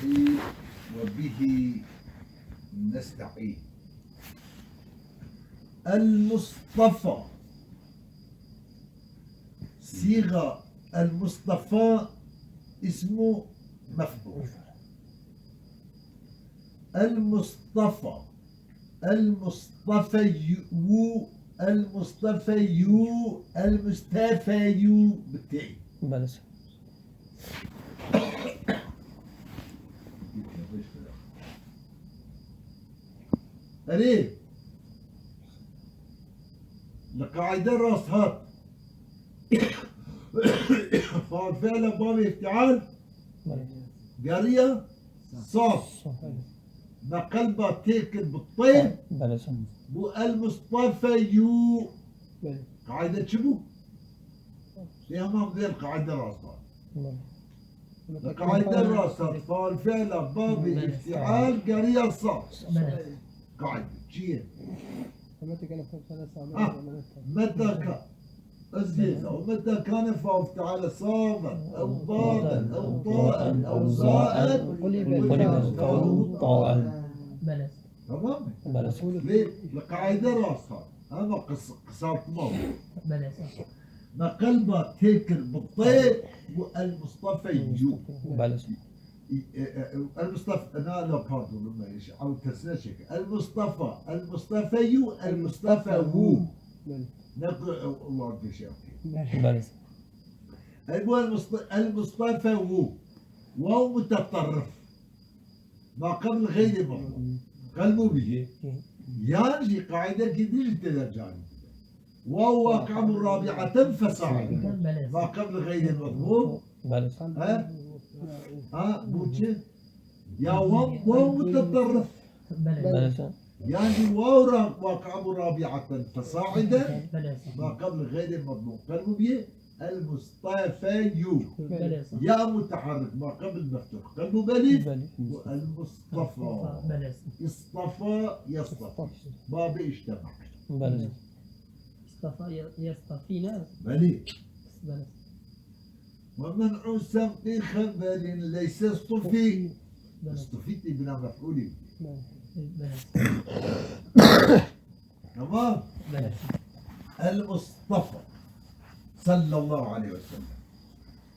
الرحيم وبه نستعين. المصطفى صيغة المصطفى اسمه مفعول. المصطفى المصطفى المصطفى بالتاء. بلس أليه القاعدة راس هات فعل باب افتعال قرية صاد ما قلبه تاكل بالطيب بلس بو المصطفى قاعدة شنو؟ يا مام ذي القاعدة راس هات القاعدة راس هات فعل باب افتعال قرية صاد قاعدة شيء متى كان ومتى كان فاو تعالى صادا او ضادا او طاء او زائد قلب طاء. تمام. بلس ليه؟ القاعدة راسها هذا قصار موضوع ما قلبه تاكل بالطيب والمصطفى يجو بلس المصطفى انا لا باردون لما ايش او تسنشك المصطفى هو نقول واقف شيء بلس المصطفى هو واو متطرف ما قبل غير المفعول قلبه به ينجي قاعدة كديش تدرجاني واو واقع رابعة فصاعدا ما قبل غير المفعول بلس بوجه يا واو متطرف بلس يعني واو واقع رابعة فصاعدا ما قبل غير المضمون قالوا بيه المصطفى يا متحرك ما قبل مفتوح قالوا بليف المصطفى اصطفى يصطفى باب اجتمع بلس اصطفى يصطفينا بلي بلس ومنع سبق خبر ليس اصطفي اصطفيت بلا مفعول بلس تمام. بلس المصطفى صلى الله عليه وسلم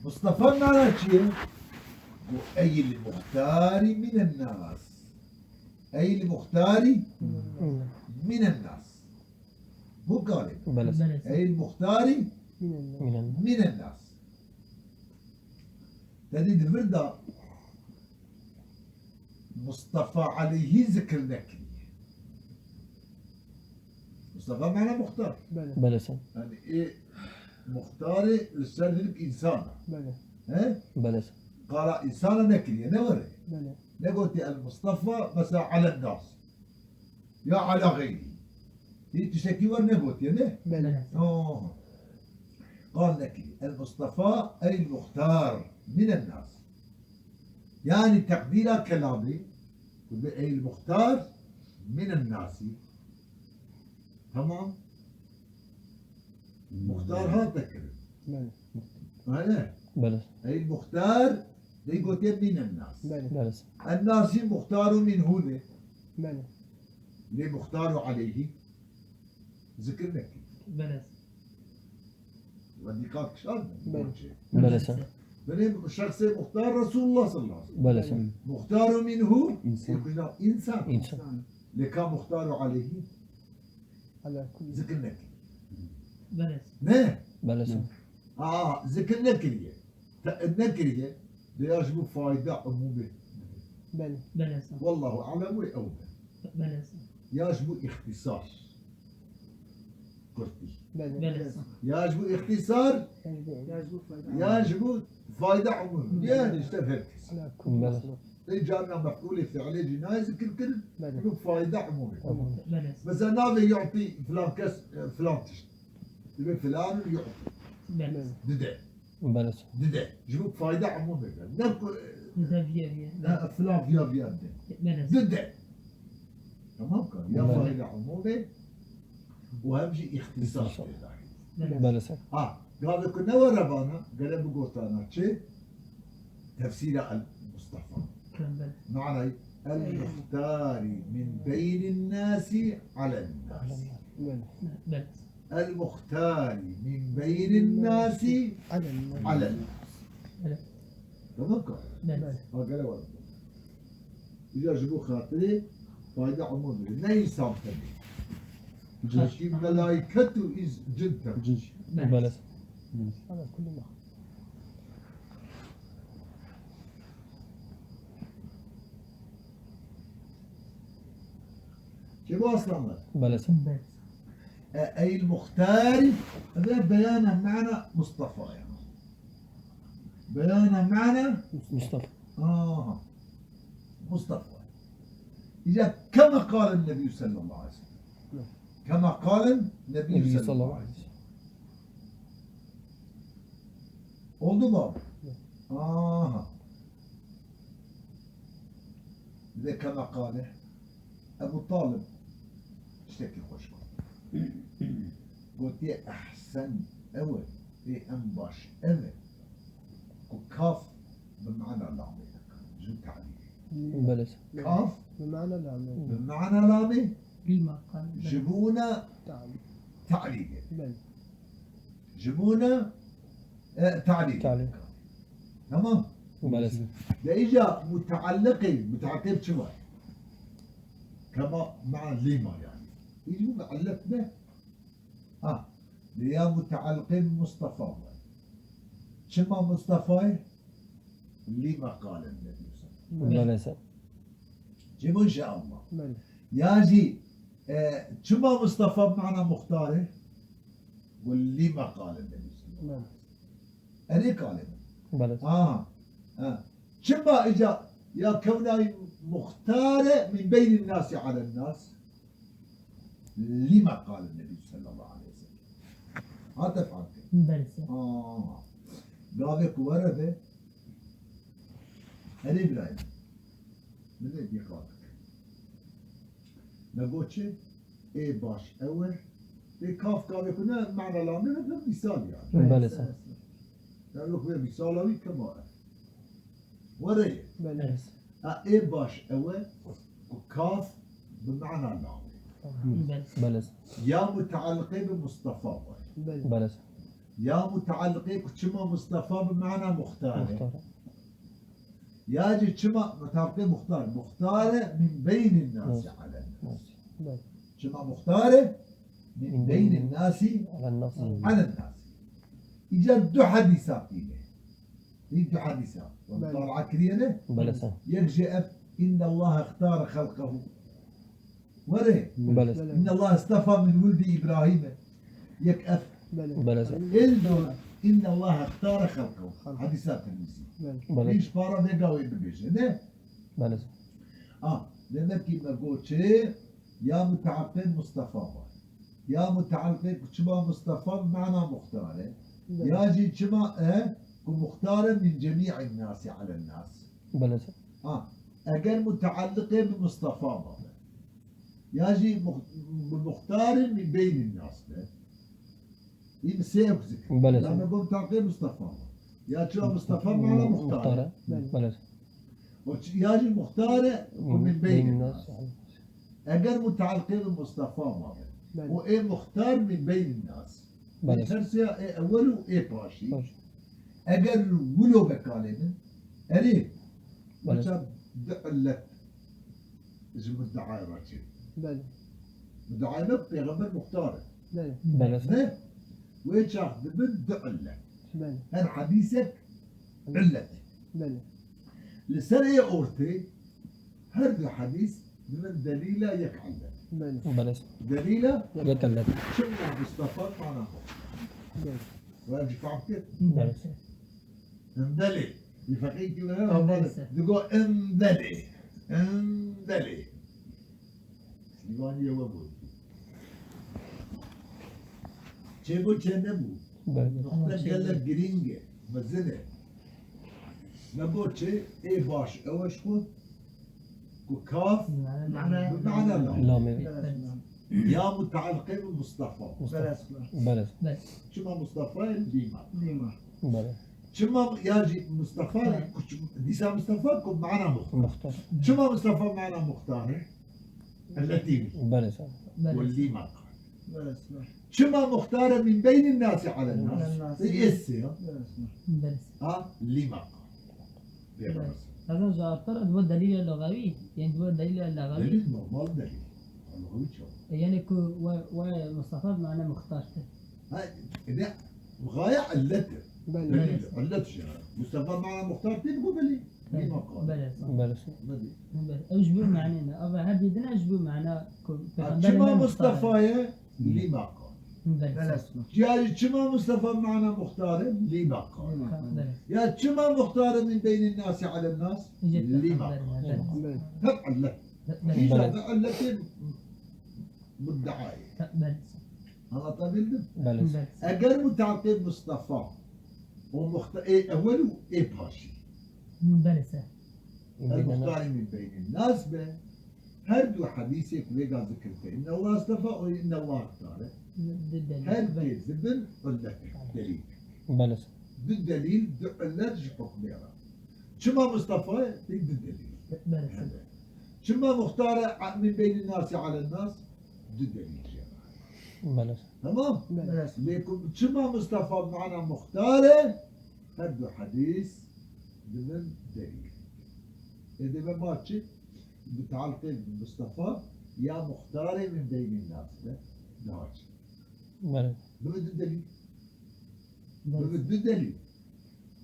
مصطفى معناه شيء؟ أي المختار من الناس أي المختار من الناس مو قالب بلس أي المختار من الناس تديد الفردة مصطفى عليه ذكر نكري مصطفى معناه مختار بلس يعني ايه مختار لسانك انسان ها بلس قال انسان نكري نوري نقول المصطفى مثلا على الناس يا على غيري هي تشكي ورنقوت يا قال نكري المصطفى اي المختار من الناس يعني تقدير كلامي اي المختار من الناس تمام. مختار هذا كلمة معناه بلس أي المختار يقول من الناس بلس الناس مختار من هنا ليه مختار عليه ذكرنا بلس ودي قاك شان بلس بني الشخص مختار رسول الله صلى الله عليه وسلم بلس مختار منه إنسان إنسان لكان مختار عليه ذكرنا بلس نه بلس ذكر نكرية النكرية يجب فائدة عمومية بلس والله أعلم وأولى بلس يجب اختصاص قرطي بلس يجب اختصار يجب فائدة عمومية يعني اشتفرت بلس جانا مفعول فعلي جناية ذكر كل فائدة عمومية بلس بس نابي يعطي فلان كس فلان تشت يبقى فلان يعطي بلس ددا بلس جيبوا فائدة عمومية نقول فلان فيا بلس ددا تمام كان يا فائدة عمومية وأهم شيء اختصاص بلس قال كنا وربانا قال بقوتانا شيء تفسير المصطفى معنى المختار من بين الناس على الناس. بلى المختار من بين الناس على الناس. بلى تذكر بلى هكذا ورد إذا جبوا خاطري فايدة عمومية لا ينسى تبي لكن ملائكته جدا بلى هذا كله ما كيف أصلا بلى بلى أي المختار هذا بيانه معنى مصطفى يعني بيانه معنى مصطفى مصطفى إذا كما قال النبي صلى الله عليه وسلم كما قال النبي صلى الله عليه وسلم oldu mu abi? إذا كما قال أبو طالب اشتكي خوش قلت يا أحسن أول إيه أنباش أول وكاف بمعنى لامي جو تعليل بلى كاف بمعنى العمل بمعنى لامي لما قال بلى جبونا تعليل تعليل بل جبونا تعليل تعليل. تمام بلى ده إجا متعلق شو كما مع لما يعني يجي معلق به ليا متعلقين مصطفى شما مصطفى لما قال النبي صلى الله عليه وسلم بلى جيبوا إن شاء الله بل ياجي شما مصطفى بمعنى مختاره واللي ما قال النبي صلى الله عليه وسلم أني قال بلى شما إجا يا كوناي مختاره من بين الناس على الناس لما قال النبي صلى الله عليه وسلم هذا تفعل بلى قابك ورده أنا إبراهيم من اللي قالك نقولش إيه باش أول إيه كاف قابك هنا معنى لامي هذا مثال يعني بلى قالك هو مثالوي كما وريه بل إيه باش أول وكاف بمعنى لامي بلى يا متعلقين بمصطفى بل بلى يا متعلقين كشما مصطفى بمعنى مختار مختار ياجي كشما متعلقين مختارة من بين الناس على الناس بل كشما مختارة من بين الناس على النص على الناس إجا دو حديثات إيه دو حديثات وطالعة كريانة بلى يجي إن الله اختار خلقه وريه بلى إن الله اصطفى من ولد إبراهيم يكأف بل بلى إلدو إن الله اختار خلقه حديثات النسي بل ليش فارا بيقاوي ببيجي نه بلى لأنك ما قلت شيء يا متعقد مصطفى يا متعقد شما مصطفى بمعنى مختار ياجي شما مختار من جميع الناس على الناس بلى أجل متعلقة بمصطفى ياجي مختار من بين الناس يمسيك ذكر بلى لما قلت تعقيد مصطفى يا شو مصطفى معنى مختار بلى ياجي مختار من بين الناس الناس أجل متعلقين بمصطفى بل وإيه مختار من بين الناس بلى الترسية إيه أوله إيه باشي أجل ولو بكالمن أريد بلى مثلا دعلت اسم الدعاية راتين بل الدعاية بيغمبر مختار بل بلى نه وين شاف بد علة بل هل حديثك علة بل لسنة أورتي هذا حديث من دليلة يكعلة بل بلى دليلة يتكلم شنو مصطفى معناه بل وين فهمت كيف؟ بلى اندلي الفقيه بلى. كده تقول اندلي اندلي سليمانية وابو چه نبو بلى نقطة قال جرينجة مزنة نبو چه اي باش اوش خود وكاف معنى بمعنى لا لامي يا متعلقين بالمصطفى بلى بلى شو ما مصطفى ديما بلى شما ياجي مصطفى ديسا مصطفى كم معنا مختار مختار شما مصطفى معنا مختار التي بله صح بله واللي ما قال بس بس شما مختارة من بين الناس على على الناس الناس. يأسي بله اللي ما قال بله. هذا زعتر هو دليل اللغوي يعني هو دليل اللغوي دليل نورمال دليل اللغوي شو يعني كو و مصطفى معناه مختارته هاي إذا غاية علته بله دليل علت شيء مصطفى معنا مختار تبقوا دليل اللي ما قال بله صح بله صح بدي. بله أشبه معناه أبا هديدنا أشبه معناه كو شما مصطفى اللي ما قال بله بس يا شما مصطفى معنا مختار اللي ما قال بله يا شما مختار من بين الناس على الناس اللي ما قال بله هب علت في هذا علتين بالدعاية بله أنا طبيب بله صح بله أجر متعقب مصطفى إيه أولو إيه باشي بله صح المختار من بين الناس به هردو حديثك ويقع ذكرته إن الله اصطفى وإن الله اختاره هل زبن علة دليل بله صح بالدليل علة حكم يرى شما مصطفى تجد الدليل بله صح شما مختار من بين الناس على الناس بالدليل بله صح تمام بس لكم شما مصطفى معنا مختاره هردو حديث ضمن دليل إذا ما ماتشي بتعلق بمصطفى يا مختار من بين الناس ده نهاش بله بمد الدليل بله بمد الدليل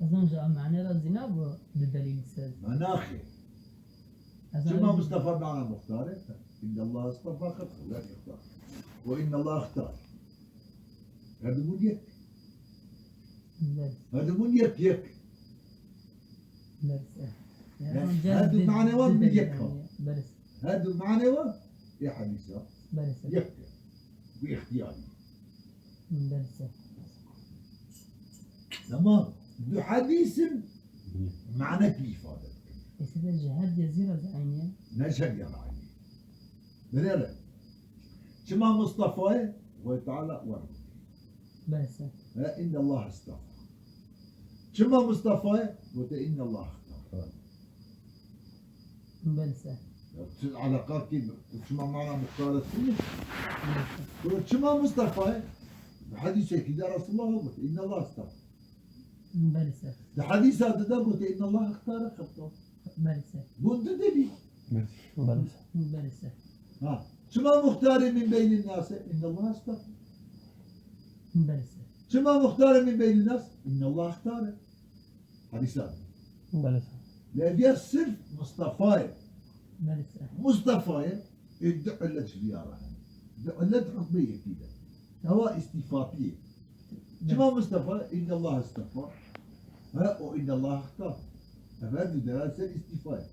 أظن جاء معناه الزنا بالدليل السادس مناخي شما مصطفى معنا مختار إن الله اصطفى خلقه لا يختار وإن الله اختار هذا مو يك بله هذا مو يك بله صح هذا معنى وين من يكفى بله هذا المعنى يا حديثة بله صح يك باختياري بله صح تمام دو حديث معنى كيف هذا يصير الجهاد جزيرة زعينية نشهد يا رعي بلا شما مصطفى وتعالى ورد بله صح إن الله اصطفى شما مصطفى إن الله اختار بله صح العلاقات كيف شما معنا مختارة فيه بله صح قلت شما مصطفى حديث كده رسول الله قلت إن الله اصطفى بله صح الحديث هذا ده قلت إن الله اختار خطه بله صح قلت دليل بله صح بله صح ها شما مختار من بين الناس إن الله اصطفى بله صح شما مختار من بين الناس إن الله اختار حديث هذا بله صح لأن صرف مصطفى بله صح مصطفى يدعو لك زيارة يدعو لك حكمية كده هو استفاقية شما مصطفى إن الله اصطفى ها وإن الله اختار هذه دراسة استفاء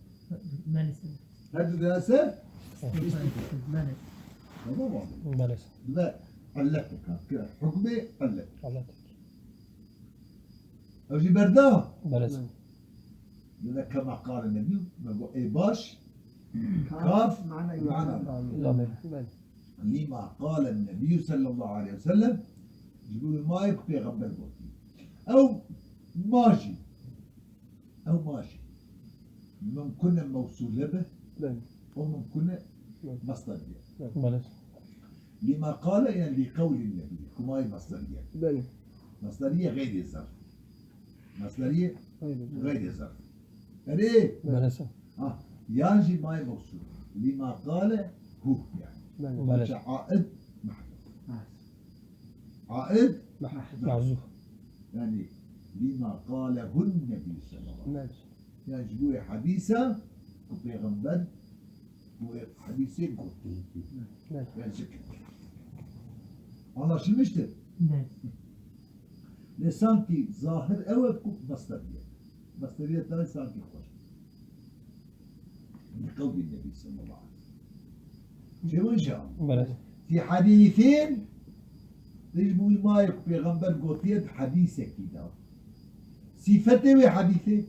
بله صح هذه دراسة بله تمام واضح. بله صح لا علتك كده حكمي علت علتك أجي برداه بله صح لأن كما قال النبي نقول إيه باش كاف معنى لا بله لما قال النبي صلى الله عليه وسلم يقول ما يكفي غبر بوتي أو ماشي أو ماشي ممكن موصول به بله وممكن مصدرية بله صح لما قال يعني لقول النبي كما هي مصدرية بله مصدرية غير الظرف مصدرية أيوة. غير الظرف يعني بله صح يجي ما هي موصول لما قال هو يعني بله بله صح عائد محذوف عائد معزوف يعني لما قاله النبي صلى الله عليه وسلم بله يعني جبوه حديثة وبيغمبر وحديثين قلت بله يعني ذكر الله شو مشتر بله لسانتي ظاهر أو بكون مصدرية مصدرية تاني سانتي خوش لقول النبي صلى الله عليه وسلم شو إن شاء الله بله صح في حديثين تجمعوا ما يكون بيغمبر قوتيت حديثة كده صفته حديثه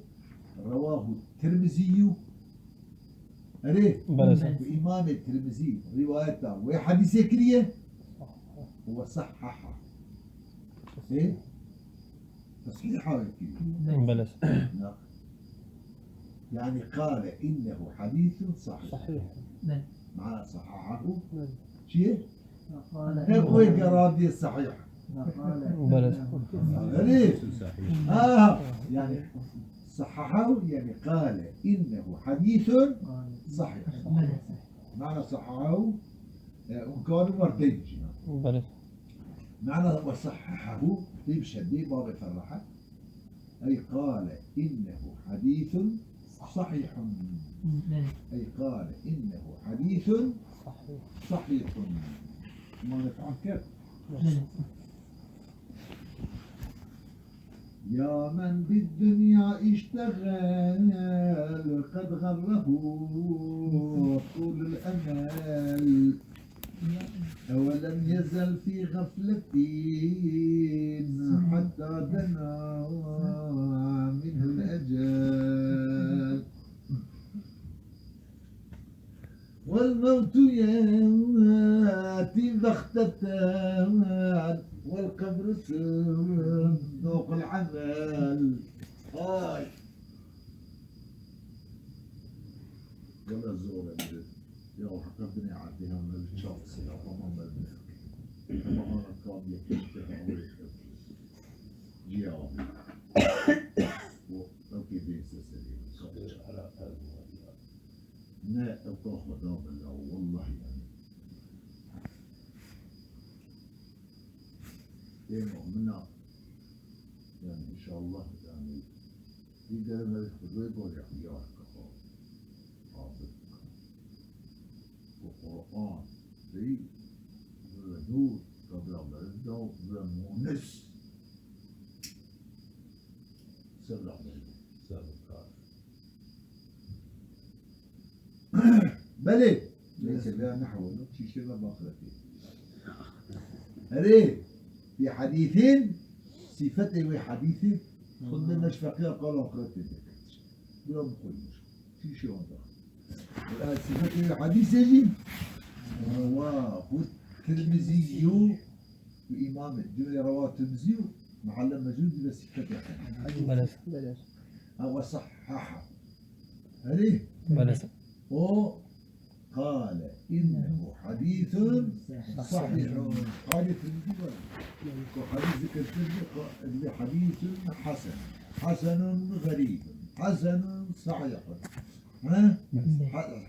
رواه الترمذي أريه بله صح وإمام الترمذي روايته وحديثه كريه هو صححه إيه تصحيحه يكفي. بلى لا. يعني قال إنه حديث صحيح. صحيح. بلى. معنى صححه نعم. شيء قال هو قرادي الصحيح. بلى ليه؟ يعني صححه يعني قال إنه حديث صحيح. بلى. معنى صححه وكان مرتين. بلى معنى وصححه بشديد ما بفرحه أي قال إنه حديث صحيح. بلى. أي قال إنه حديث صحيح. صحيح. ما نفعل كيف؟ بلى. يا من بالدنيا اشتغل قد غره طول الأمل ولم يزل في غفلة حتى دنا منه الأجل والموت ياتي بغتة والقبر صندوق العمل. ولا زور يا حقبني عديها من الشخص يا طمام الملك كما أنا كان يكتب جياب وأوكي بيسسلي لا أتوقع دام الله والله يعني منا يعني إن شاء الله يعني إذا ما يخذوه برجع يا كفار حافظ وقرآن في نور قبل مرده ومونس سبع مرده سبع بلي ليس لا نحو شيء شيء ما باخرته هذه في حديثين صفته وحديثه خذ لنا فقيه قالوا اخرته بلا مخرج شيء شيء واضح الآن صفته وحديث يجي رواه الترمذي وإمام الجملة رواه الترمذي معلم مجهول بلا صفته بلى بلاش. هو صححه هذه بلى وقال إنه حديث صحيح. حديث وحديث ذكر اللي حديث حسن حسن غريب حسن صحيح. ها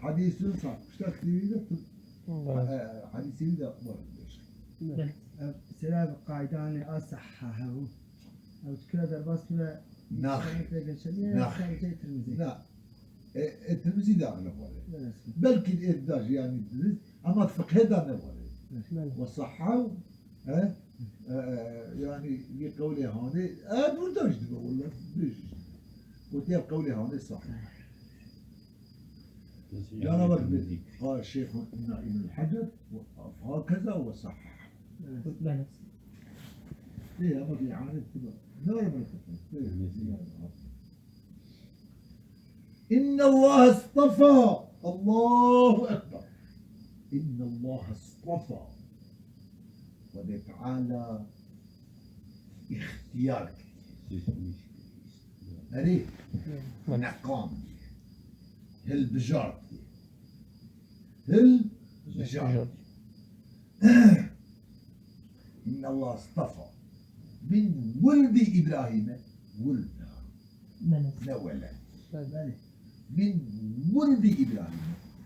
حديث صحيح مش تكتب حديث إذا أخبر بلى. سلام قاعدان أصححه أو كذا درباس كذا نعم. نعم. لا الترمذي ده أغلب ولا بلكي الإداج يعني أما الفقه ده نوالي والصحة يعني لقولي هوني نوتاج والله ليش وتيب قولي هوني صحيح. لا بل قال الشيخ ابن الحجر هكذا وصحح. بلى. ليه أما في عارف كذا نعم إن الله اصطفى. الله أكبر. إن الله اصطفى وتعالى اختيارك هذه نقام هالبجار هالبجار إن الله اصطفى من ولد إبراهيم ولد بلى. لا ولد بلى. من ولد إبراهيم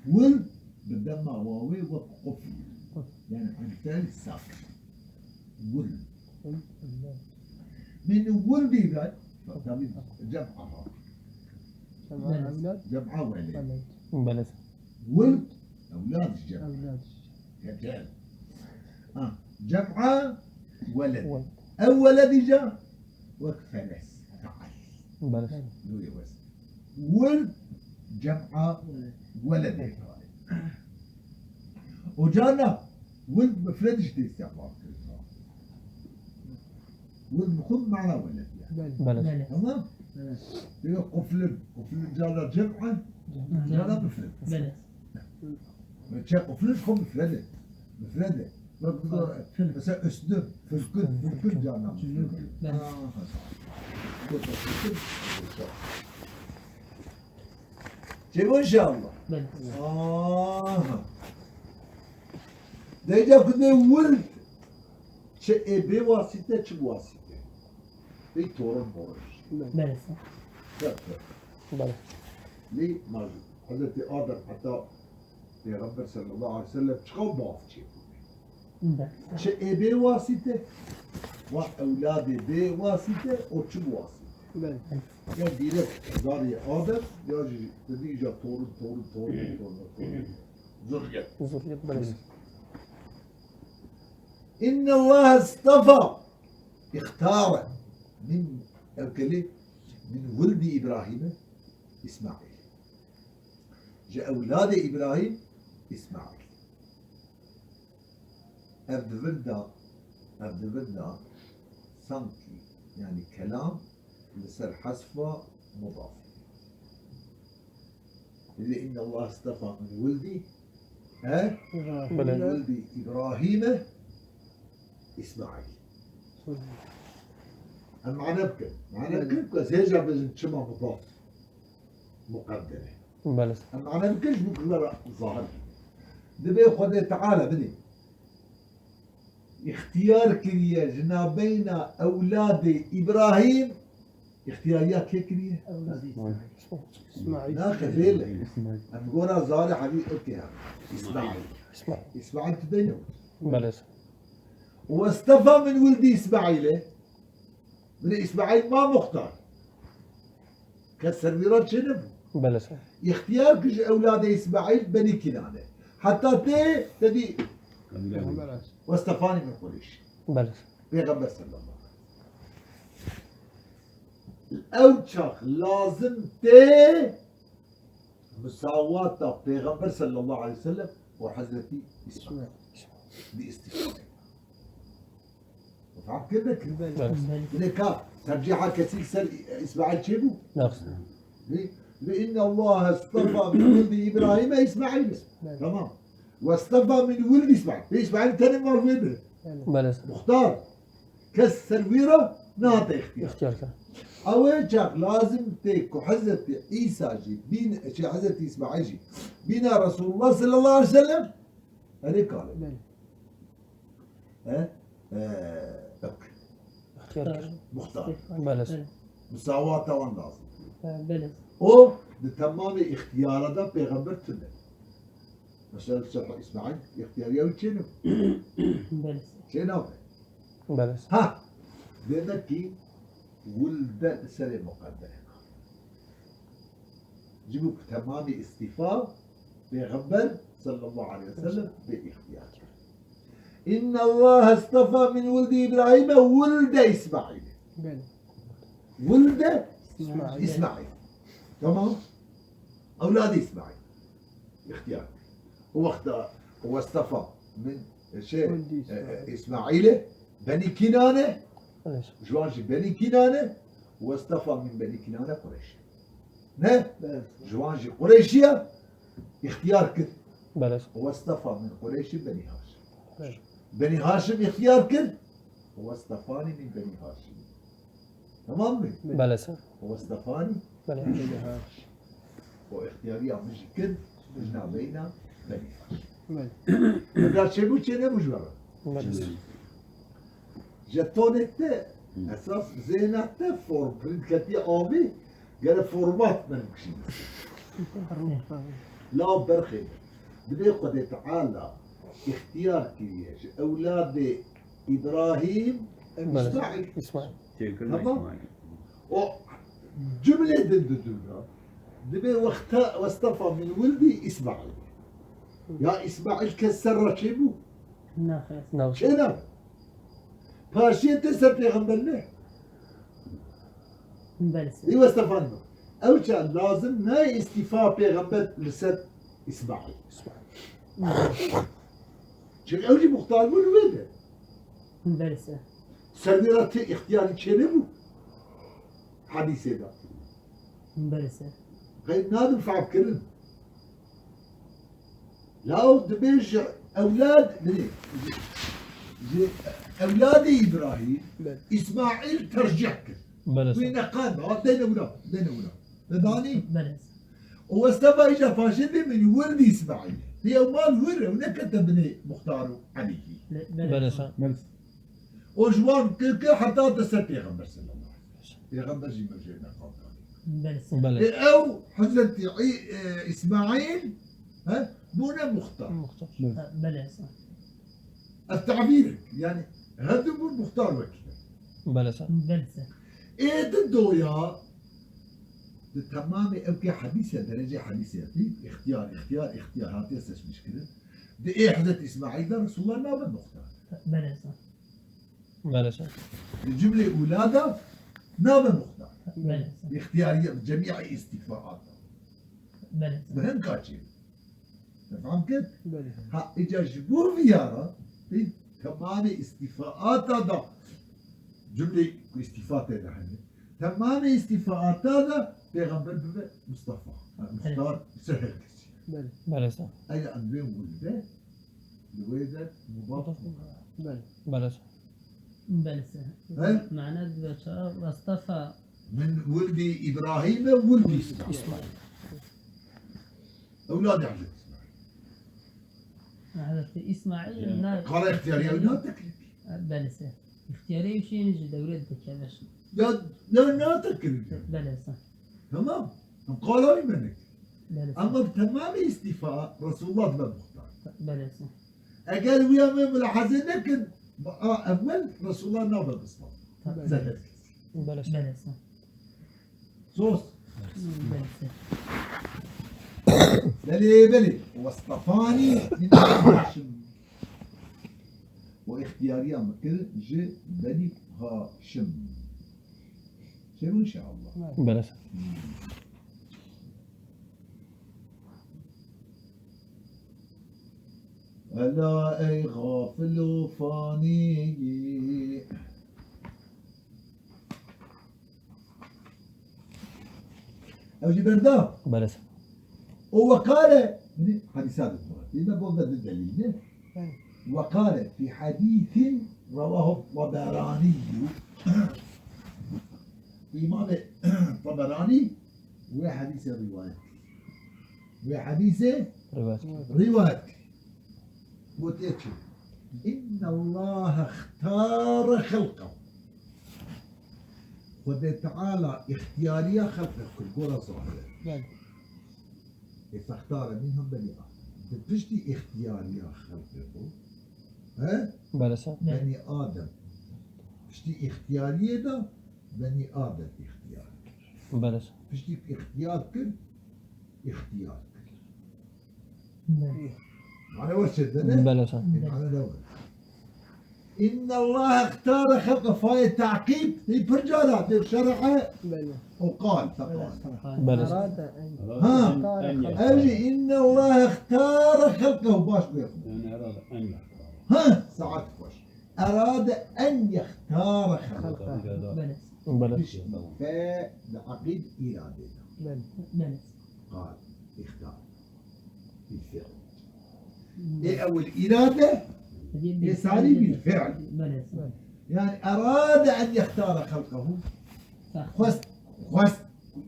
ولد بالضمة واوي وقفل يعني عن ثالث ساكن ولد من ولد إبراهيم جمعها جمعها ولد بلى ولد أولاد الجمع أولاد. كتاب جمعة ولد أولد جاء وثلاث فعل بلى لوي وس ولد جمعة ولد وجانا ولد مفردش تستعمل ولد مخذ معنا ولد يعني بلى بلى. تمام يقول قفل جانا جمعة جانا مفرد بلى. قفل خذ مفردة مثلا اسدم فلكن جانا بله جيبوا ان شاء الله بله ديجا كنا ولد شيء بواسطة شو بواسطة لي تورن بورش بله صح بله لي ماجد حضرت آدم حتى پیغمبر صلى الله عليه وسلم شخو بافتشي بله شيء بواسطة وأولاد بواسطة أو شو بواسطة بله يا ديرك زاري آدم يا جي تديجا تورن ذرية ذرية بلس إن الله اصطفى اختار من الكلمة من ولد إبراهيم إسماعيل جاء أولاد إبراهيم إسماعيل أبدفندا سانكي يعني كلام لسر حسفة مضاف اللي إن الله اصطفى من ولدي ها من بله ولد إبراهيم إسماعيل أما معنا بكل كوزيجا بزن شما مضاف مقدرة بلس أما معنا بكلش بكل لا ظاهر دبي خذ تعالى بني اختيار كريه جنابين أولاد إبراهيم اختياريات كي كريه اسماعيل ناخذ ليلة أم قونا زاري حبيب أوكي هذا إسماعيل إسماعيل تدينه بلس واصطفى من ولد إسماعيل من إسماعيل ما مختار كالسريرات شنو بلس اختيار كش أولاد إسماعيل بني كنانة حتى تدي بلس واصطفاني من قريش بلس بيغمبر صلى الله عليه وسلم الأوتشاخ لازم مساواة بيغمبر صلى الله عليه وسلم وحضرتي إسماعيل باستفادة وفعل كذلك بلس لك ترجيحها كثير سل إسماعيل شبو نقص لأن الله اصطفى من ولد إبراهيم إسماعيل تمام واصطفى من ولد إسماعيل إسماعيل تاني مال وين بلس مختار كالسرويرة ناطق اختيار اختيار كان أول شيء لازم تيكو حزة عيسى جي بين شي حزة إسماعيل جي بينا رسول الله صلى الله عليه وسلم هذيك قال ها اختيار كان مختار بلس مساواة وان لازم بله او بتمام اختيار ده پیغمبر تنه مثلا شرح اسماعيل اختياريه وشنو بله شنو بلس ها بنكي ولد سر مقدر جيبوك تمام استفاء پیغمبر صلى الله عليه وسلم باختيار إن الله اصطفى من ولد إبراهيم ولد إسماعيل بله ولد اسماعيل إسماعيل تمام أولاد إسماعيل اختيار هو اختار هو اصطفى من شيء ولد إسماعيل. إسماعيل بني كنانة بلس جوانجي بني كنانة واصطفى من بني كنانة قريش نه جوانجي قريشية اختيار كذا بلس واصطفى من قريش بني هاشم بله بني هاشم اختيار كذا واصطفاني من بني هاشم تمام بلس واصطفاني بلس واختيارية مش كذا جنا بينا بني هاشم بله هذا شيء مو شيء مش برا بلس جتونته اساس زينته فورم بريد كتي آبی قال فورمات من بكشي لا برخي بدي قد تعالى اختيار كيش اولاد ابراهيم بلس اسماعيل اسماعيل تمام جملة دندنا دبي واصطفى من ولدي اسماعيل يا اسماعيل كسر شيبو ناخذ نقص شنو باشي تسر پیغمبر نه بله ايوه استفدنا او كان لازم ما استيفاء پیغمبر لسد اسماعيل شو اوجي مختار من وين بله سريرات اختياري كلمه حديث ده بله غير نادم فعب كرن لو دبيج اولاد مني أولاد إبراهيم بله. إسماعيل ترجع كر بله وين قام دين أولاد لداني بله واستبا إجا فاشل من ولد إسماعيل هي مال ور ونكتب بني مختار عليه بله وجوان كل حتى تسال پیغمبر صلى الله عليه وسلم پیغمبر جي مرجعنا قام بله بله او حضرت اسماعيل ها بونا مختار مختار بله التعبير يعني هذا مو مختار وكذا بله بله ايه الدويا تمام اوكي حديثة درجة حديثة في اختيار هاتي اساس مشكلة دي ايه حضرت اسماعيل ده رسول الله نابد مختار بله بله الجملة أولادها نابد مختار بله اختيارية بجميع استكفاءاتها بله بهم كاتشين تفهم كيف؟ بله. ها اجا جبور فيارا في تمام استفاءات هذا جملة استفاءات هذا حنا تمام استفاءات هذا پیغمبر ببه مصطفى مختار سهل كسي بله. بله اي انبي ولده الويدة مضاف بله. بله بله ها؟ معناه بشر واصطفى من ولد ابراهيم وولد اسماعيل اولاد حضرت اسماعيل هذا في إسماعيل قال اختيارية ولا تكليفي بله اختياري وشي نجي دولة دكابش لا تكليفي بله تمام قالوا لي منك بله اما بتمام استيفاء رسول الله بن مختار بله اقل ويا من ملاحظه لكن اول رسول الله نابل مصطفى زهد بله بله صوص بله بلي واصطفاني من هاشم واختياري مكر ج بني هاشم شنو ان شاء الله بله ألا أي غافل فاني أو جبردا بله وقال حديثات إذا بوضع الدليل وقال في حديث رواه الطبراني الإمام الطبراني وحديث الرواية وحديث رواية وتأتي إن الله اختار خلقه وده تعالى اختيارية خلقه كل قولة صحيحة بله. فاختار منهم بني آدم تشتي اختيارية خلقه ها بله بني آدم تشتي اختيارية ده بني آدم اختيار بله تشتي اختيار كل اختيار بله على وش الدنيا بله على دولة إن الله اختار خلقه فاي تعقيب في برجالات شرعه بله. وقال فقال بله أراد أن ها يختار خلقه. أجي إن الله اختار خلقه باش بيقول يعني أراد أن يختار ها ساعات خوش أراد أن يختار خلقه خلقه. بله بله فالعقيد إرادة بله. بله قال اختار بالفعل إيه أول إرادة يساري بالفعل بله يعني أراد أن يختار خلقه خست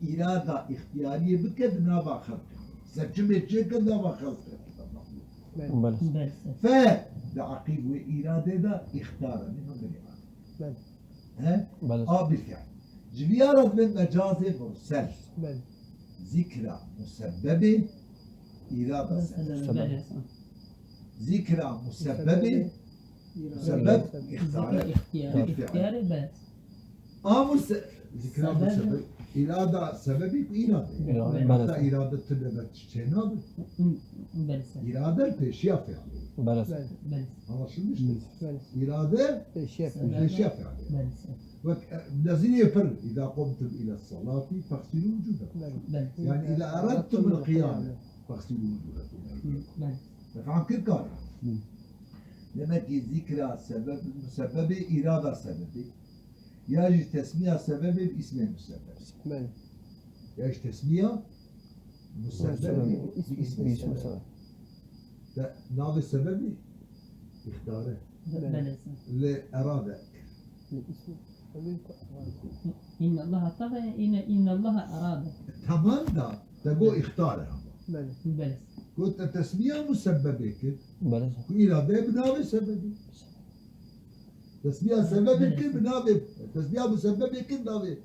إرادة اختيارية بكد نابا خلقه سجمة جكد نابا خلقه بله بله فالعقيد وإرادة ده اختار منهم بني آدم بله. ها بله بالفعل جبيارة من مجاز مرسل بله. ذكرى مسببة إرادة سبب بله ذكرى مسببة سبب اختار اختياري بله ذكرى مسبب إرادة سببي إرادة بله إرادة تبقى تشتيناد بله إرادة تشيا فعل بله بله. بله هذا شو مش بله. إرادة الشيف. تشيا فعل بله لازم يفر إذا قمتم إلى الصلاة فاغسلوا وجوهكم بله. بله يعني إذا أردتم القيام فاغسلوا وجوهكم بله فعن كل كان لما تجي ذكرى سبب مسببة إرادة سببي يجي تسمية سببي باسم مسبب بله. يجي تسمية مسببة باسم باسم مسبب سبب لا ناظر سببي اختاره بلى اللي أراد إن الله طغى إن الله أراد تمام ده تقول اختارها بله بلى قلت التسمية مسببة كده بلى إرادة بنابه سببي تسمية سببي كده بنابه تسمية مسببة كده بنابه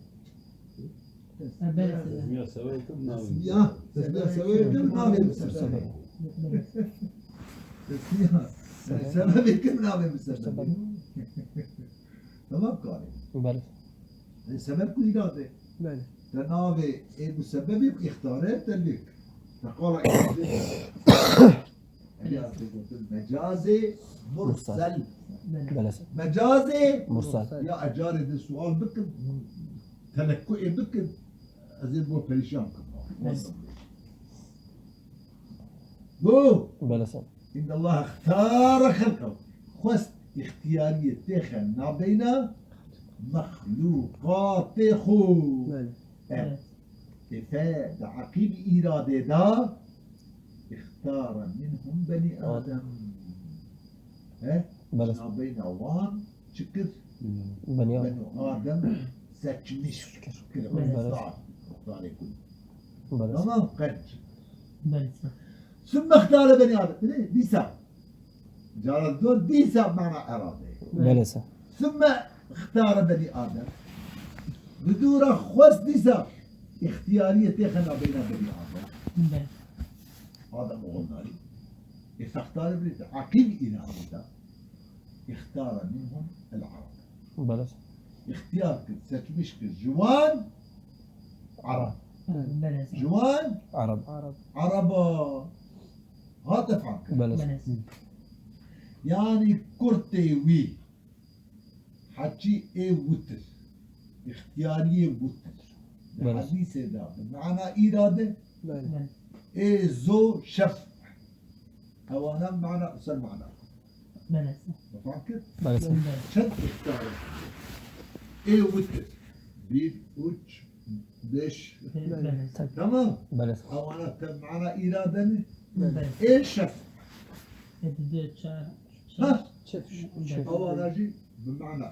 بلى تسمية سببي كده بنابه مسببي تسمية سببي كده بنابه مسببي تمام قارئ بلى السبب كو إرادة بله تنابه المسبب اختاره تلك تقول مجازي مرسل بلى مجازي مرسل يا أجاري ده السؤال بكم تلكؤي بكم أزيد بو بريشان بو بلى إن الله اختار خلقه خست اختيارية تخن نابينا مخلوقات خو بله إفادة عقيل إرادة دا اختار منهم بني آدم بلى نابين وان شكر بني بنو آدم سكنش كده اختار اختار يكون بلى تمام قد بلى ثم اختار بني آدم ديسا جار الدور ديسا معنى إرادة بلى ثم اختار بني آدم بدورة خوص ديسا اختيارية تخنا بين بني آدم بلى هذا مغنى لي اختار بني عقيل إرادة اختار منهم العرب بلى اختيار كنت ستمشك جوان عرب بلى جوان عرب عربا هذا تفعل بلى بلى يعني كرتي وي حكي اي وتر اختيارية وتر بلى. الحديث ده بمعنى إرادة بله اي زو شف او انا معنى اصل معنى بلى فاكر بلى شد اختار اي وتر بيت وش بش بلى تمام بلى او انا معنى إرادة بلى اي شف ها شف او انا جي بمعنى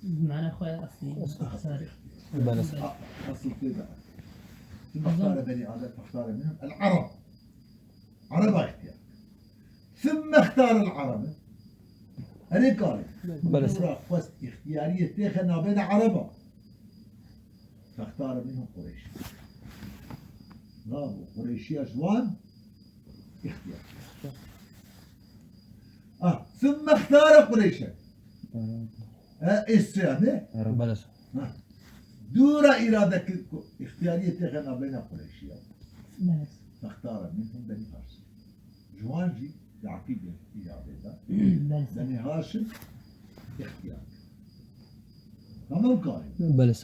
بمعنى خويا أصلي صار بلى اصل كده ثم اختار بني ادم فاختار منهم العرب عرب اختيار ثم اختار العرب أنا قال بلى نورا فست اختيارية تاخنا بين عربة فاختار منهم قريش برافو قريشية جوان اختيار ثم اختار قريشا السنة بلى دورة إرادة اختيارية تاخنا بين قريشية بلى فاختار منهم بني هاشم جوان جي يعقيد إرادة بلى بني هاشم اختيار تمام قال بلى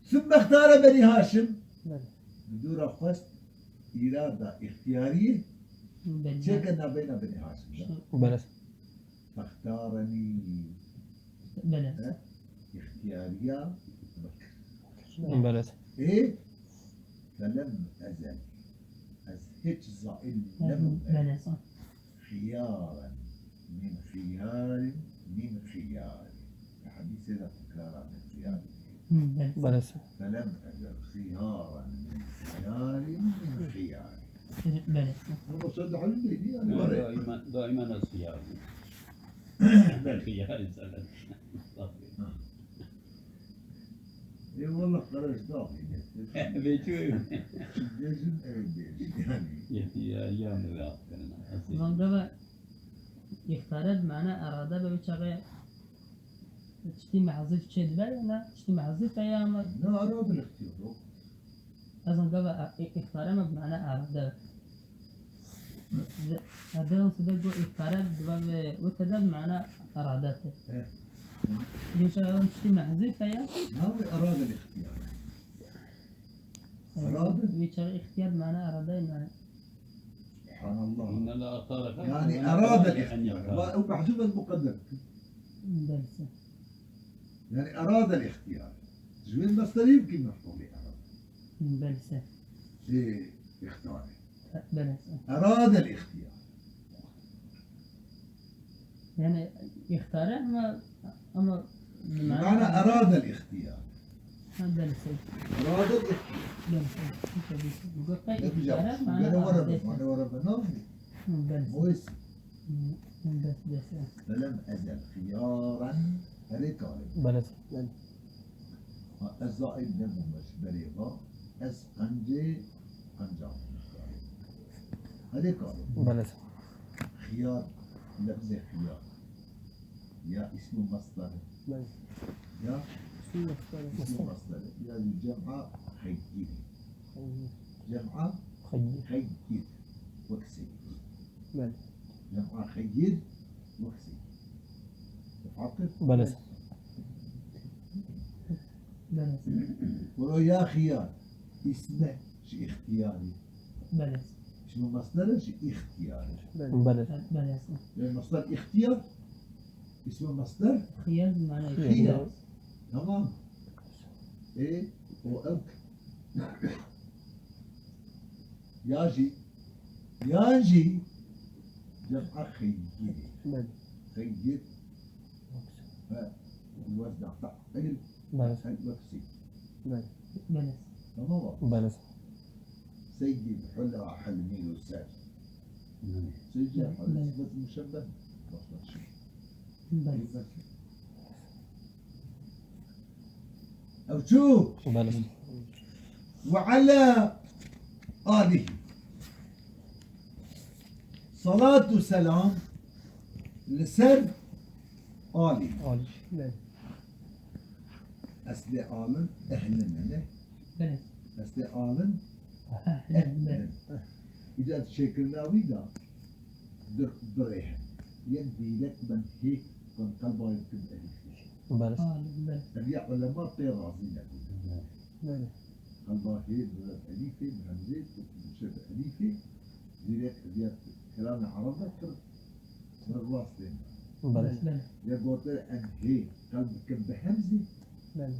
ثم اختار بني هاشم بله بدون خست إرادة اختيارية بلى شكلنا بين بني هاشم بلى فاختارني بلى اختيارية بلى إيه فلم أزل هيك زائل لم بلى صح خيارا من خيار من خيار الحديث هذا تكرار من خيار بلى بلى فلم أزل خيارا من خيار من خيار بلى أنا بصدق على البيت أنا وريت دائما الخيار الخيار زلل إيه والله خرج ضاغي بيجوا لازم يعني يا ايام ذاك من قبل يختارد معنى أراد بيشغل تشتي محذوف شيء بلا لا تشتي محذوف أيام لا أراد الاختيار أصلا قبل اختار ما بمعنى أراد هذا صدق اختارد باب وكذا بمعنى أرادته يشغل تشتي محذوف أيام ما أراد الاختيار أراد؟ يشغل اختيار معنى أراد معنى سبحان ان الله الله خلق يعني أراد الاختيار ومحذوف المقدم بلسة يعني أراد الاختيار تجويد المصدر يمكن مفهوم أراد بلسة إيه اختار بلى أراد الاختيار. يعني يختاره أما بمعنى أراد الاختيار. بلى سيد أراد الاختيار. بلى سيد يقول لا يختاره تجاوز. معنى أنا ورا أراد أنا ورا بنام. بلى مو اسم. بس فلم أزل خيارا ركالي. بلس الزائد نمو مش بريضة. أس قنجي قنجام. ركالي. بلس خيار لفظ خيار يا اسم مصدر يا اسم مصدر يا الجمعة خير جمعة خير خير وكسي بلى. جمعة خير وكسي تعقد بلس بلى ولو يا خيار اسمه شي اختياري بلى اسم مصدر شي اختياري بلس بلى لأن مصدر اختيار اسم مصدر خيار بمعنى خيار تمام ايه وأك ياجي جمع خير بلى. خير فالوزع تعقيل بلس الوكسي بلى. بلى تمام بلس سيد حلا حلمي وساج سيد حلا بس مشبه بلى أو شوف بلس وعلى آله صلاة وسلام لسر آله أولي بلى. أصل آلن أهلنا بلى أصل آلن بلى أهلنا إذا شكلنا ويدا دريح يدي لك من هيك كان قلبه يمكن أليف بلس بلى الرياء علماء طير رازين بلى. قلبه هيك من أليفة من همزة شبه أليفة ديريك ديال كلام عربي كر الواسطين بلس بلى يقول أن هي قلبك بهمزة بلى.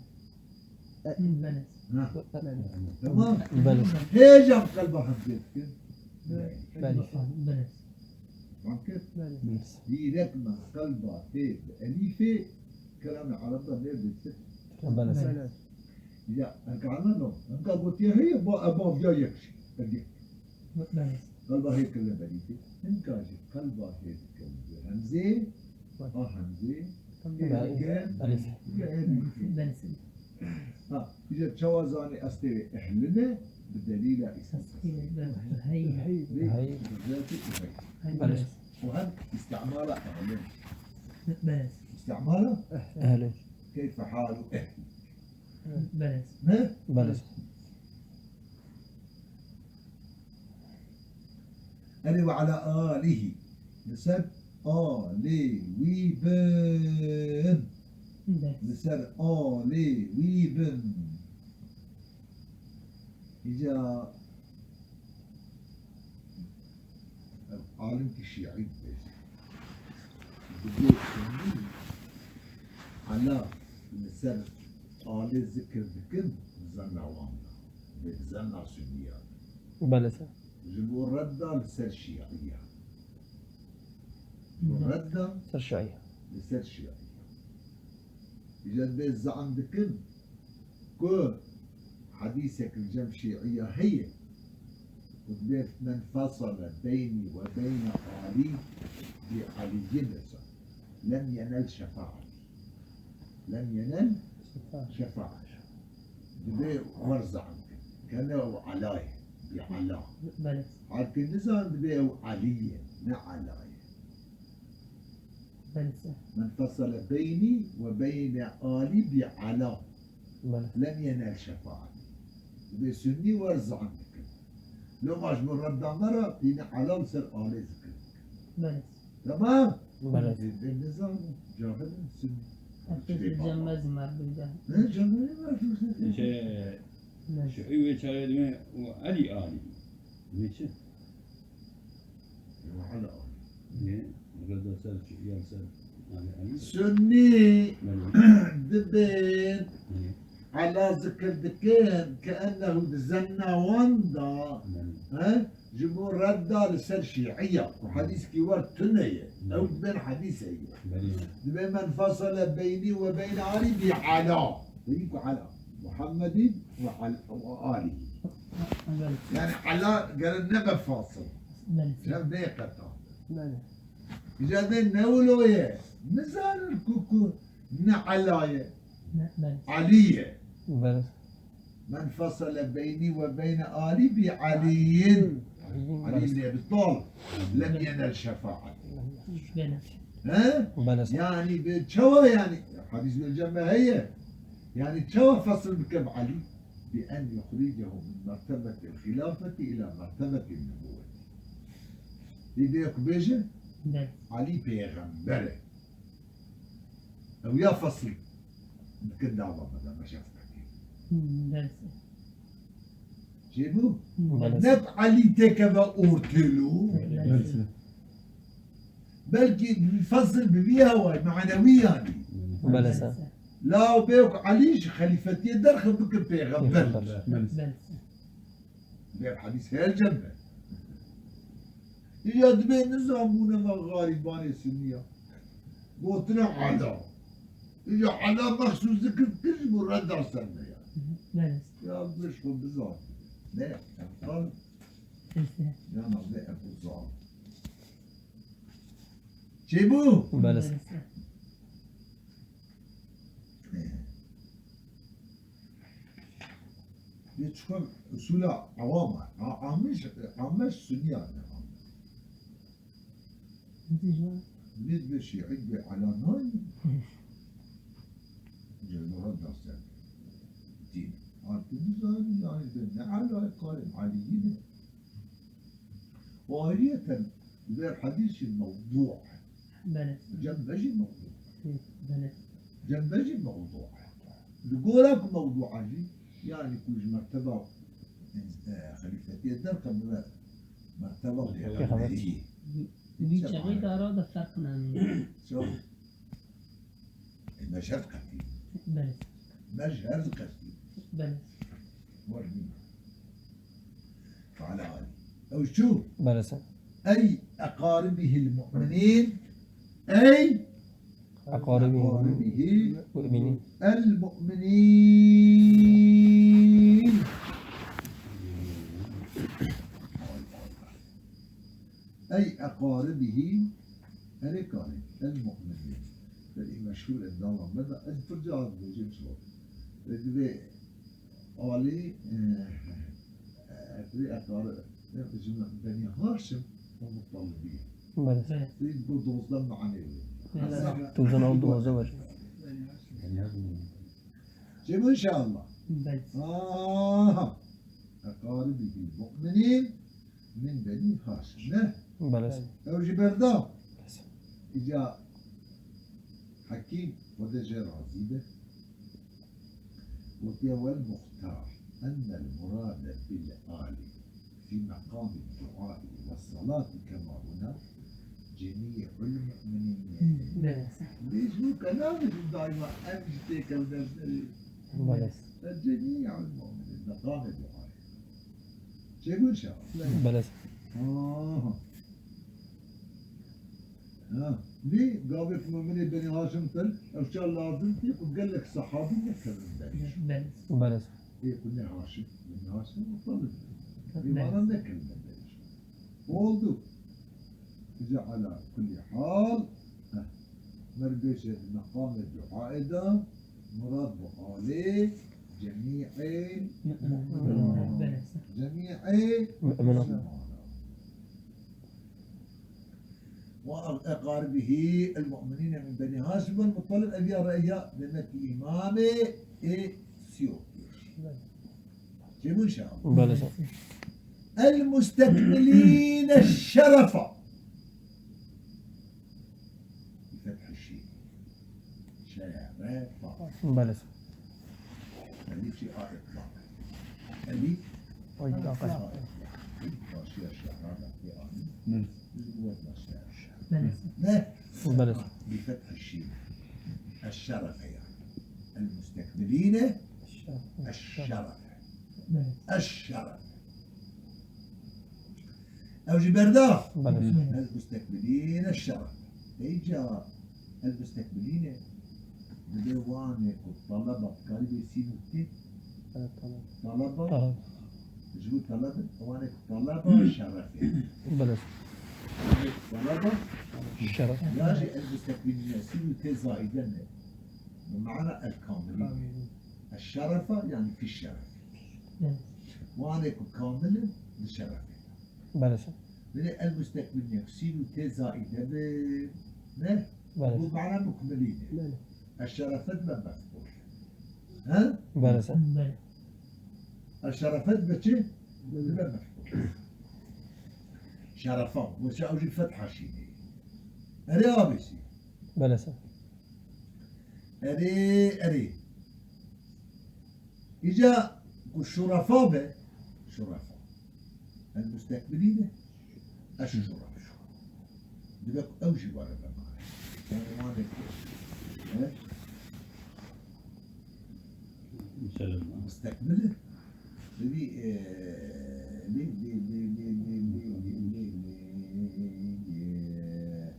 بلى ها بلى. تمام بلس هي جاب قلبه همزة بلس بلى ممكن بلى. بلس ديريك من قلبه هي بأليفة كلام عربي غير بالست بلس بلى. يا أنك عملنا أنك قلت يا هي أبا فيا يكشي بلى قلبه هي كلها بأليفة إنك قلبه هي كلها همزة همزة بلس بلى ها إذا تشوزاني أستوي إحلنا بدليل اسم هي هي بالذات وهي بلس وهم استعمال أهل بلى استعمال أهلي كيف حال أهل بلى ما بلس أنا وعلى آله نسب آلي ويبن نسب آلي ويبن إجا عالم الشيعي بديت سنين على نسب آلي ذكر زنا وامنا زنا سنيات بلس جبوا ردة لسر شيعية ردة سر شعية لسر شيعية إجاد بيت زعم بكل كل حديثك الجم شيعية هي وبيت من فصل بيني وبين علي بعلي جلسة لم ينل شفاعة لم ينل شفاعة بيت ورزع كانوا علاي بعلا بلى عارف النظام بيو عليا لا علاي بلى من فصل بيني وبين آلي بعلا بلس لن ينال شفاعتي بسني وارزع عنك لو مجبور رد مرة هنا على وصل آلي ذكر بلى تمام بلس النظام جاهل سني الجماز مار بالجاه جميل ما في شو أيوة شاهد وعلي آلي ليش؟ على آلي غدا سر يا سر علي سني بلى. دبين على ذكر دكين كأنه زنا وندا ها جمهور ردا لسر شيعية وحديث كيوار تنية أو بين حديث هي بما انفصل بيني وبين علي بعلا بينك على محمد وآله بله يعني على قال النبى فاصل بله شاف دقيقة بله إذا نولوية مثال الكوكو نعلاية بله علية بلس من فصل بيني وبين آلي بعلي علي بن أبي طالب لم ينل شفاعة بله ها بلس يعني بتشوى يعني حديث بالجماهية يعني تشوى فصل بكب علي بأن يخرجه من مرتبة الخلافة إلى مرتبة النبوة يديك بيجه بله علي بيغمبره أو يا فصل بكل دعوة مثلا ما شافت بله جيبوا بلس نب علي تكبا أورتلو بله بلكي الفصل ببيها واي معنوي يعني بلس لا بيوك عليش خليفتي درخ بك بيغمبر بله بيب حديث هي الجنة يجد بين نظامونا ما غاربان السنية بوتنا على يجا على مخصوص ذكر كل مرد عسلنا يعني بله يا بشكل بزار لا أفضل يا نظر أبو زار جيبو بلس يتشكل أصول عوامة عامش سنية يعني بيد بشيعي على ناي جلو رد عسل دين عارفين يعني بنا على قائم عليين وآية غير حديث الموضوع بله جنبجي الموضوع بله جنبجي الموضوع لقولك موضوع عجيب يعني كوج مرتبة خليفتي الدرقة مرتبة غير بيشغل دارا فرقنا من شوف المشهد قتيل بله مشهد قتيل بله ورمي فعلى علي أو شو بلس أي أقاربه المؤمنين أي أقاربه أقاربه مؤمنين المؤمنين أي أقاربه الأقارب المؤمنين فالي مشهور عند الله ماذا الفرجة بوجه شو لكن أولي أدري أقارب بني هاشم ومطلبين بلس تريد تقول دوزلم معني توزن أو دو زوج جيبوا إن شاء الله بله أقاربه المؤمنين من بني هاشم نه بلس أو جبردان إجا حكيم ودجر عزيبة وتيوى المختار أن المراد بالآل في مقام الدعاء والصلاة كما هنا جميع المؤمنين بله ليش مو كلامك دائما أمشي كالنفسي بلس جميع المؤمنين مقام الدعاء شيء إن شاء الله بلس ليه قابلك مؤمنين بني هاشم تل أفشال لازم تيك وقال لك صحابي نكمل ذلك بله بلس إيه كنا هاشم بني هاشم وطلب بمعنى نكمل ذلك oldu إذا على كل حال مربش مقام الدعاء ده مراد بقالي جميع بله جميع مؤمنين وأقاربه المؤمنين من بني هاشم والمطلب أبي رأيا لنك إمامي سيوطي جيبوا إن شاء الله بلس المستكملين الشرف بفتح الشين شرف بلس أليف شيء إطلاق أليف ويتاقل ماشية الشهادة في آمين جوة ماشية بله لا بلس بفتح الشين الشرف يعني المستكملين الشرف بله الشرف أوجي بردا بله المستقبلين الشرف إيجا المستقبلين بدوانك والطلبة قريب يسينوتي طلبة طلب جبوا طلبة وانك طلبة شرفي بله طلبة الشرف يجي المستقبلين يسينوتي زائدا بمعنى الكاملين الشرف يعني في الشرف بله وانك كامل لشرفه بله من المستقبلين يسينوتي زائدا نه بله ومعنى مكملين بله الشرفات ما مفقود ها بله بله الشرفات بتشي ما مفقود شرفان وجاء جي فتحة شيء أري أبيسي بله أري إجا الشرفاء به شرفاء المستقبلين الشرفاء دبك أوجي ورا معي يعني ما نقول سلام مستقبله لي لي لي لي لي لي لي لي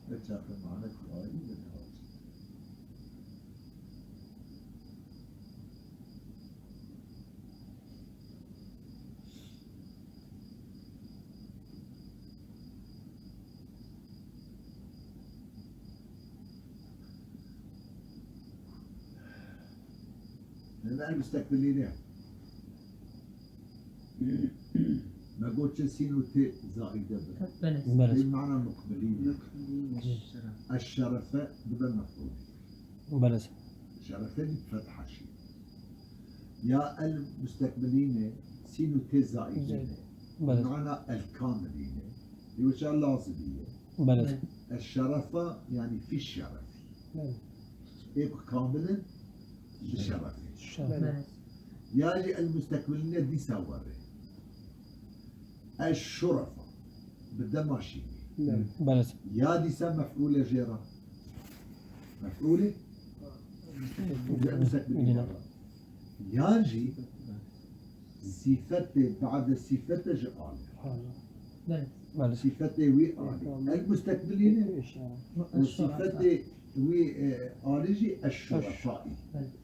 بتشاف معنا في آية بالهوس لأن المستقبلين ما قلتش سين تي زائدة بله بله بمعنى مقبلين الشرف الشرف بلا مفعول بله شرفين فتح شيء يا المستقبلين سين تي زائدة بله بمعنى الكاملين يوجد لازمية بله الشرف يعني في الشرف بله إيه كامل بالشرف الشرف بله يالي المستقبلين دي سوره الشرفة بدها ماشي بله بله يا دي سم مفعولة جيرة مفعولة مدينة. ياجي صفته بعد صفته جعل بله بله صفته وي آلي المستقبلين وصفته وي آلي الشرفاء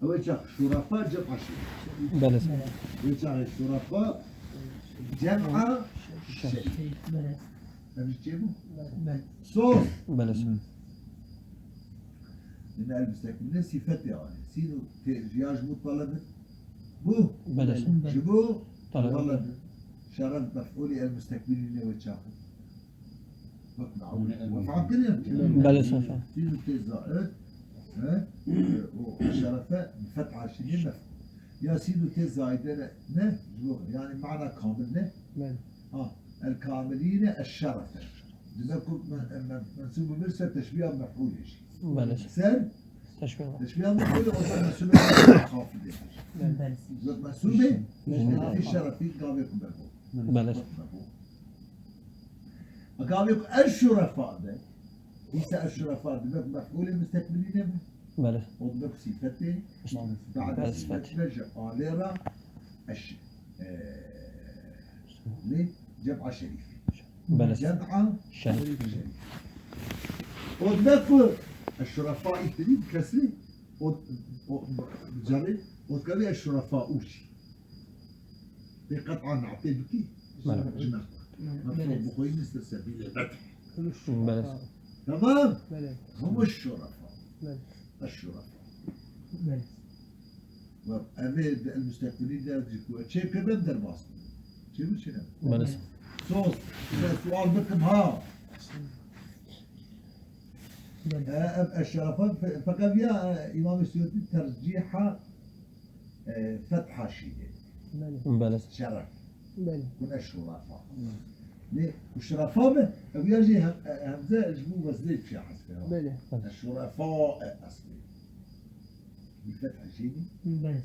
هو جاء شرفاء جمع شيء بله بله وجاء شرفاء جمع شيء بله فهمت جيبه؟ بله صوت بله لأن المستقبلين صفته يعني سينو يجبو طلبت بو بله جبو طلب طلب شرف مفعولي المستقبلين وتشاقوا وفعقنا بله صفا سينو تزائد ها وشرفة فتحة شنين مفعول يا سينو تزايد نه جبو يعني معنى كامل نه بله الكاملين الشرف لذلكم منسوب مرسل تشبيه مفعول شيء بله سر تشبيه تشبيه مفعول وصل منسوب خافض بله زود منسوبة في الشرف في قابلكم بالبو بله قابلكم الشرفاء ده ليس الشرفاء ده مفعول المستقبلين بله وضبط صفته بعد بله صفته صفته جعالرة ليه جمع شريف بله جمع الشرف شريف وضبط الشرفاء يبتدي بكسرة بجري وتقولي الشرفاء وشي بقطعة نعطي بكي بله جمع مفروض بخوي مثل سبيل الفتح بله تمام بله هم الشرفاء بله الشرفاء بله وأمير المستقبلين ده جيكوا شيء كمان درباس شيء مش هنا بله صوت إذا سؤال بكم ها الشرفات فقط يا إمام السيوطي ترجيح فتحة شيء بله بله شرف بله من الشرفاء ليه والشرفاء بيجي همزة جمو وزنيت في حسبها بله الشرفاء أصلي بفتح شيء بله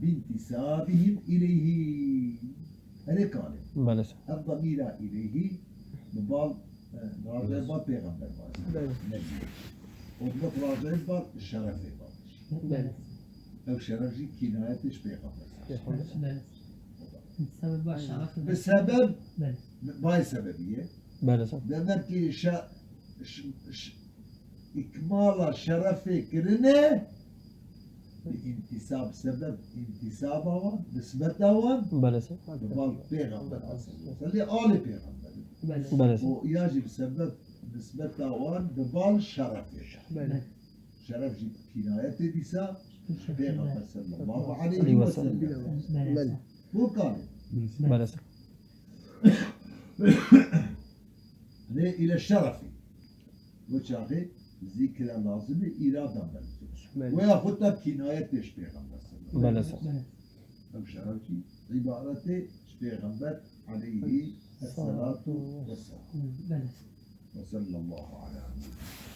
بانتسابهم إليه هذا قال بله الضمير إليه ببال بال بيغمبر بله نبي وضبط راجعين بار الشرف بار بله أو شرف جي كنايتش بيغمر بله السبب بقى شرف بسبب بله باي سببية بله صح دمركي إكمال شرف كرنه بانتساب سبب انتسابه نسبته بله صح بال بيغمر اللي آل بيغمر بله بله صح ويجب سبب نسبته ببال شرفه بله شرف جي كناية ديسا بيغمر صلى الله عليه عليه وسلم. وسلم بله مو قال بله صح إلى الشرف وشاهي ذكر لازم إرادة بل ويأخذ كناية بيغمر صلى الله عليه بله وسلم صح بله أو شرفي عبارة بيغمر عليه الصلاة والسلام بله وصلى الله على محمد